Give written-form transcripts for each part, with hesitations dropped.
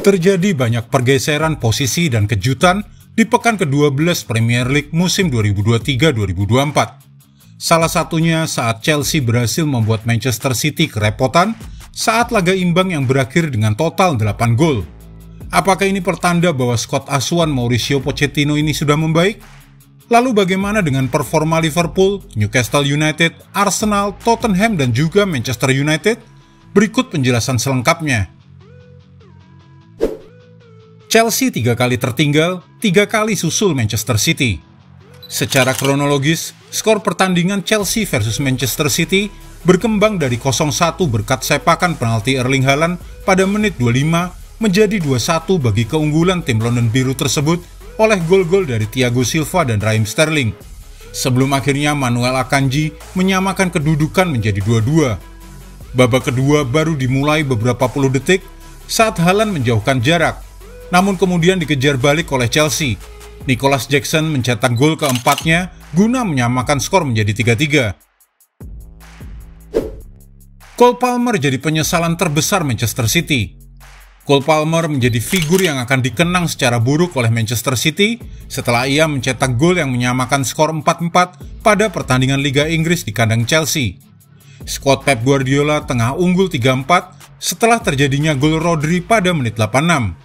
Terjadi banyak pergeseran posisi dan kejutan di pekan ke-12 Premier League musim 2023-2024. Salah satunya saat Chelsea berhasil membuat Manchester City kerepotan saat laga imbang yang berakhir dengan total 8 gol. Apakah ini pertanda bahwa skuad asuhan Mauricio Pochettino ini sudah membaik? Lalu bagaimana dengan performa Liverpool, Newcastle United, Arsenal, Tottenham, dan juga Manchester United? Berikut penjelasan selengkapnya. Chelsea 3 kali tertinggal, 3 kali susul Manchester City. Secara kronologis, skor pertandingan Chelsea versus Manchester City berkembang dari 0-1 berkat sepakan penalti Erling Haaland pada menit 25 menjadi 2-1 bagi keunggulan tim London Biru tersebut oleh gol-gol dari Thiago Silva dan Raheem Sterling. Sebelum akhirnya Manuel Akanji menyamakan kedudukan menjadi 2-2. Babak kedua baru dimulai beberapa puluh detik saat Haaland menjauhkan jarak. Namun kemudian dikejar balik oleh Chelsea. Nicholas Jackson mencetak gol keempatnya guna menyamakan skor menjadi 3-3. Cole Palmer jadi penyesalan terbesar Manchester City. Cole Palmer menjadi figur yang akan dikenang secara buruk oleh Manchester City setelah ia mencetak gol yang menyamakan skor 4-4 pada pertandingan Liga Inggris di kandang Chelsea. Skuad Pep Guardiola tengah unggul 3-4 setelah terjadinya gol Rodri pada menit 86.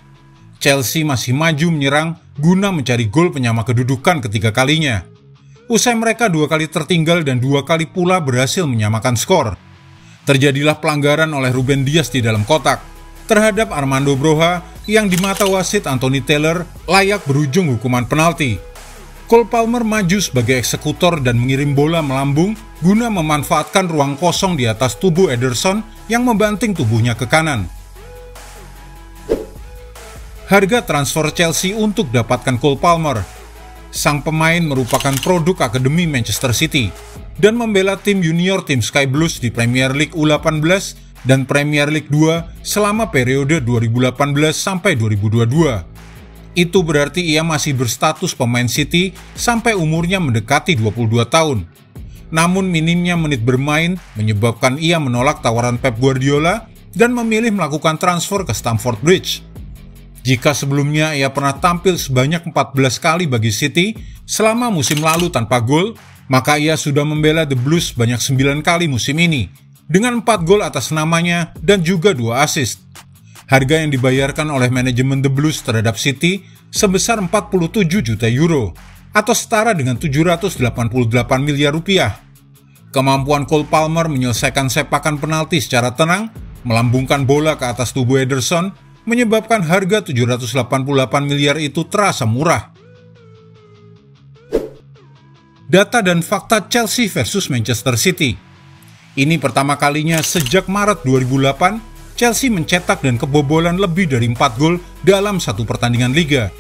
Chelsea masih maju menyerang guna mencari gol penyama kedudukan ketiga kalinya. Usai mereka 2 kali tertinggal dan 2 kali pula berhasil menyamakan skor. Terjadilah pelanggaran oleh Ruben Dias di dalam kotak terhadap Armando Broja yang di mata wasit Anthony Taylor layak berujung hukuman penalti. Cole Palmer maju sebagai eksekutor dan mengirim bola melambung guna memanfaatkan ruang kosong di atas tubuh Ederson yang membanting tubuhnya ke kanan. Harga transfer Chelsea untuk dapatkan Cole Palmer. Sang pemain merupakan produk akademi Manchester City dan membela tim junior tim Sky Blues di Premier League U18 dan Premier League 2 selama periode 2018 sampai 2022. Itu berarti ia masih berstatus pemain City sampai umurnya mendekati 22 tahun. Namun minimnya menit bermain menyebabkan ia menolak tawaran Pep Guardiola dan memilih melakukan transfer ke Stamford Bridge. Jika sebelumnya ia pernah tampil sebanyak 14 kali bagi City selama musim lalu tanpa gol, maka ia sudah membela The Blues banyak 9 kali musim ini, dengan 4 gol atas namanya dan juga 2 assist. Harga yang dibayarkan oleh manajemen The Blues terhadap City sebesar 47 juta euro, atau setara dengan 788 miliar rupiah. Kemampuan Cole Palmer menyelesaikan sepakan penalti secara tenang, melambungkan bola ke atas tubuh Ederson, menyebabkan harga 788 miliar itu terasa murah. Data dan fakta Chelsea versus Manchester City. Ini pertama kalinya sejak Maret 2008, Chelsea mencetak dan kebobolan lebih dari 4 gol dalam satu pertandingan liga.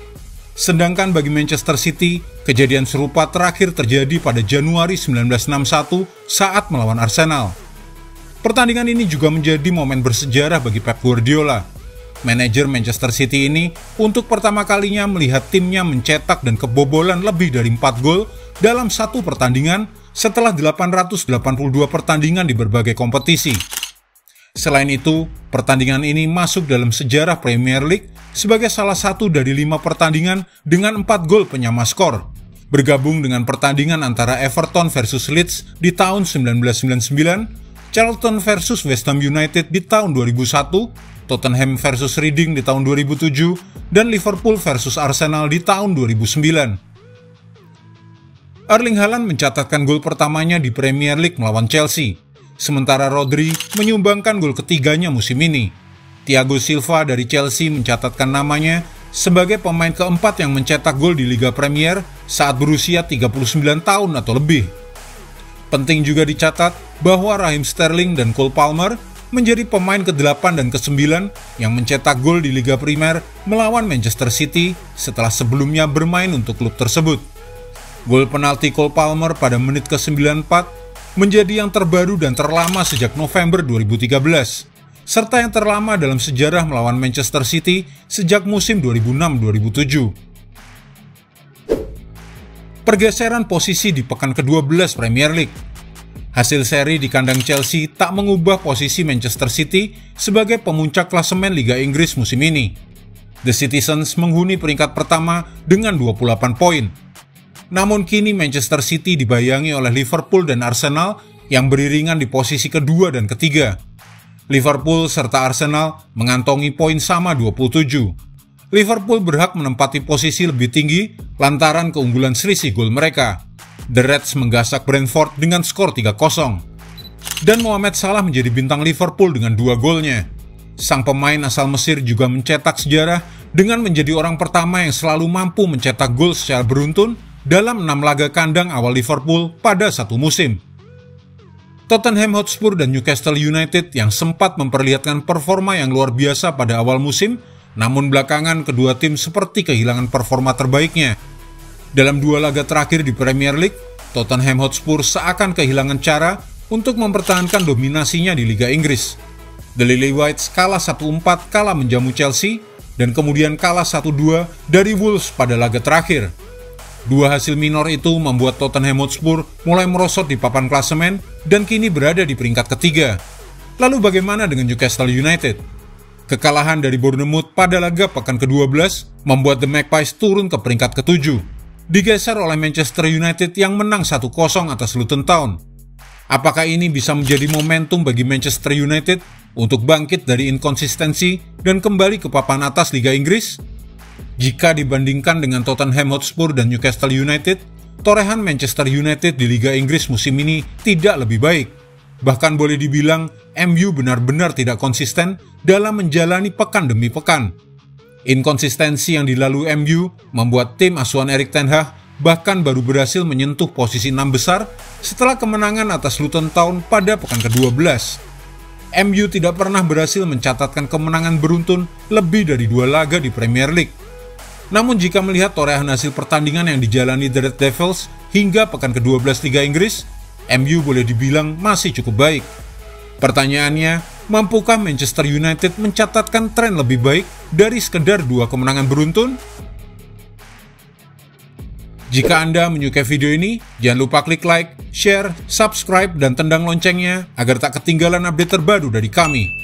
Sedangkan bagi Manchester City, kejadian serupa terakhir terjadi pada Januari 1961 saat melawan Arsenal. Pertandingan ini juga menjadi momen bersejarah bagi Pep Guardiola. Manajer Manchester City ini untuk pertama kalinya melihat timnya mencetak dan kebobolan lebih dari 4 gol dalam satu pertandingan setelah 882 pertandingan di berbagai kompetisi. Selain itu, pertandingan ini masuk dalam sejarah Premier League sebagai salah satu dari 5 pertandingan dengan 4 gol penyama skor, bergabung dengan pertandingan antara Everton versus Leeds di tahun 1999, Charlton versus West Ham United di tahun 2001, Tottenham versus Reading di tahun 2007, dan Liverpool versus Arsenal di tahun 2009. Erling Haaland mencatatkan gol pertamanya di Premier League melawan Chelsea, sementara Rodri menyumbangkan gol ketiganya musim ini. Thiago Silva dari Chelsea mencatatkan namanya sebagai pemain keempat yang mencetak gol di Liga Premier saat berusia 39 tahun atau lebih. Penting juga dicatat bahwa Raheem Sterling dan Cole Palmer menjadi pemain ke-8 dan ke-9 yang mencetak gol di Liga Primer melawan Manchester City setelah sebelumnya bermain untuk klub tersebut. Gol penalti Cole Palmer pada menit ke-94 menjadi yang terbaru dan terlama sejak November 2013, serta yang terlama dalam sejarah melawan Manchester City sejak musim 2006-2007. Pergeseran posisi di pekan ke-12 Premier League. Hasil seri di kandang Chelsea tak mengubah posisi Manchester City sebagai pemuncak klasemen Liga Inggris musim ini. The Citizens menghuni peringkat pertama dengan 28 poin. Namun kini Manchester City dibayangi oleh Liverpool dan Arsenal yang beriringan di posisi kedua dan ketiga. Liverpool serta Arsenal mengantongi poin sama 27. Liverpool berhak menempati posisi lebih tinggi lantaran keunggulan selisih gol mereka. The Reds menggasak Brentford dengan skor 3-0. Dan Mohamed Salah menjadi bintang Liverpool dengan 2 golnya. Sang pemain asal Mesir juga mencetak sejarah dengan menjadi orang pertama yang selalu mampu mencetak gol secara beruntun dalam 6 laga kandang awal Liverpool pada satu musim. Tottenham Hotspur dan Newcastle United yang sempat memperlihatkan performa yang luar biasa pada awal musim, namun belakangan kedua tim seperti kehilangan performa terbaiknya. Dalam 2 laga terakhir di Premier League, Tottenham Hotspur seakan kehilangan cara untuk mempertahankan dominasinya di Liga Inggris. The Lily Whites kalah 1-4 kala menjamu Chelsea, dan kemudian kalah 1-2 dari Wolves pada laga terakhir. 2 hasil minor itu membuat Tottenham Hotspur mulai merosot di papan klasemen dan kini berada di peringkat ketiga. Lalu bagaimana dengan Newcastle United? Kekalahan dari Bournemouth pada laga pekan ke-12 membuat The Magpies turun ke peringkat ke-7, digeser oleh Manchester United yang menang 1-0 atas Luton Town. Apakah ini bisa menjadi momentum bagi Manchester United untuk bangkit dari inkonsistensi dan kembali ke papan atas Liga Inggris? Jika dibandingkan dengan Tottenham Hotspur dan Newcastle United, torehan Manchester United di Liga Inggris musim ini tidak lebih baik. Bahkan boleh dibilang MU benar-benar tidak konsisten dalam menjalani pekan demi pekan. Inkonsistensi yang dilalui MU membuat tim asuhan Erik ten Hag bahkan baru berhasil menyentuh posisi 6 besar setelah kemenangan atas Luton Town pada pekan ke-12. MU tidak pernah berhasil mencatatkan kemenangan beruntun lebih dari 2 laga di Premier League. Namun jika melihat torehan hasil pertandingan yang dijalani The Red Devils hingga pekan ke-12 Liga Inggris, MU boleh dibilang masih cukup baik. Pertanyaannya, mampukah Manchester United mencatatkan tren lebih baik dari sekedar 2 kemenangan beruntun? Jika Anda menyukai video ini, jangan lupa klik like, share, subscribe, dan tendang loncengnya agar tak ketinggalan update terbaru dari kami.